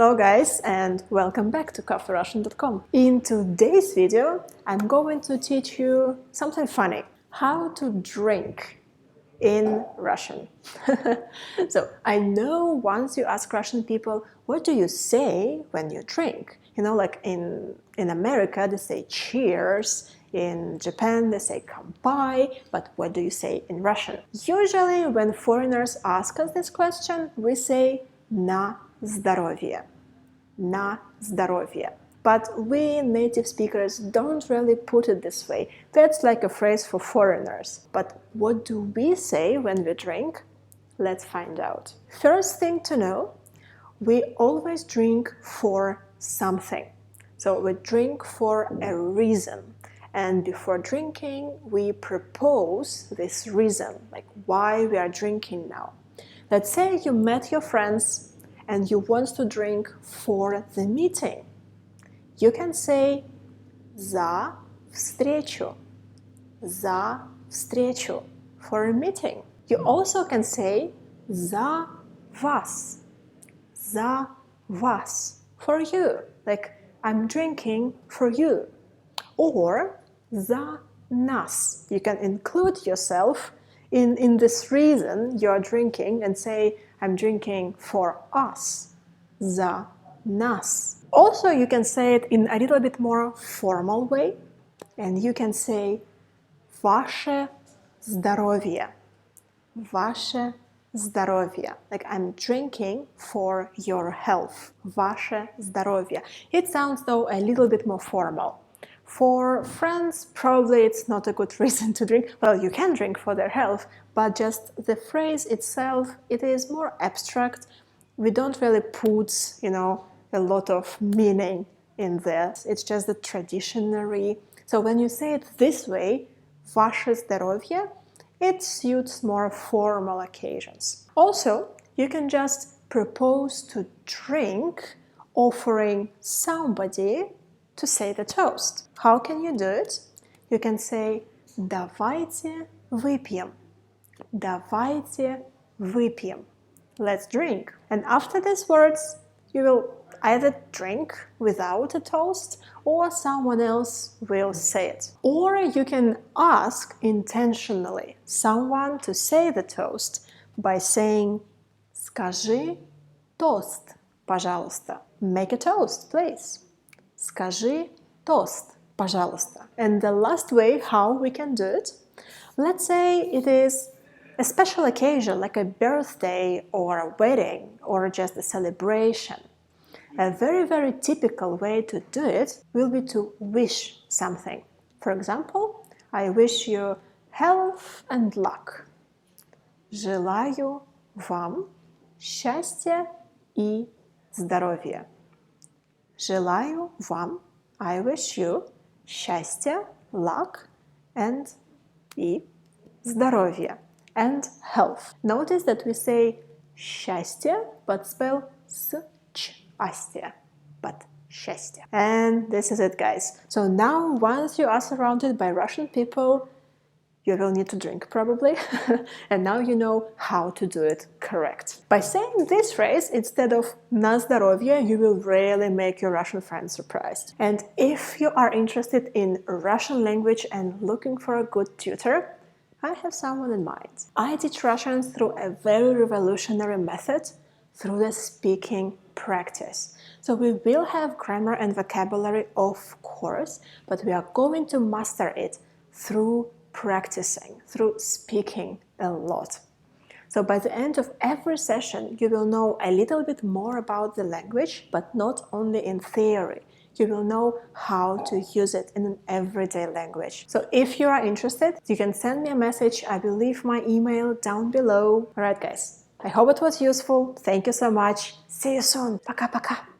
Hello guys and welcome back to caferussian.com. In today's video, I'm going to teach you something funny. How to drink in Russian. So I know once you ask Russian people, what do you say when you drink? You know, like in America, they say cheers. In Japan, they say kampai, but what do you say in Russian? Usually, when foreigners ask us this question, we say на здоровье. На здоровье. But we native speakers don't really put it this way. That's like a phrase for foreigners. But what do we say when we drink? Let's find out. First thing to know, we always drink for something. So we drink for a reason. And before drinking, we propose this reason, like why we are drinking now. Let's say you met your friends and you want to drink for the meeting. You can say за встречу, for a meeting. You also can say за вас, for you, like I'm drinking for you. Or за нас. You can include yourself in this reason you're drinking and say, I'm drinking for us. За нас. Also, you can say it in a little bit more formal way. And you can say Ваше здоровье. Ваше здоровье. Like I'm drinking for your health. Ваше здоровье. It sounds though a little bit more formal. For friends, probably it's not a good reason to drink. Well, you can drink for their health, but just the phrase itself, it is more abstract. We don't really put, a lot of meaning in this. It's just the traditionary. So when you say it this way, Ваше здоровье, it suits more formal occasions. Also, you can just propose to drink, offering somebody to say the toast. How can you do it? You can say Давайте выпьем. Давайте выпьем. Let's drink. And after these words, you will either drink without a toast or someone else will say it. Or you can ask intentionally someone to say the toast by saying Скажи, тост, пожалуйста. Make a toast, please. Скажи, тост, пожалуйста. And the last way how we can do it, let's say it is a special occasion like a birthday or a wedding or just a celebration. A very, very typical way to do it will be to wish something. For example, I wish you health and luck. Желаю вам счастья и здоровья. Желаю вам, I wish you, счастья, luck, and и здоровье, and health. Notice that we say счастье, but spell счастье, but счастье. And this is it, guys. So now, once you are surrounded by Russian people, you will need to drink probably, and now you know how to do it correct. By saying this phrase instead of на здоровье, you will really make your Russian friends surprised. And if you are interested in Russian language and looking for a good tutor, I have someone in mind. I teach Russian through a very revolutionary method, through the speaking practice. So we will have grammar and vocabulary, of course, but we are going to master it through practicing, through speaking a lot. So by the end of every session, you will know a little bit more about the language, but not only in theory. You will know how to use it in an everyday language. So if you are interested, you can send me a message. I will leave my email down below. Alright guys, I hope it was useful. Thank you so much. See you soon. Пока-пока.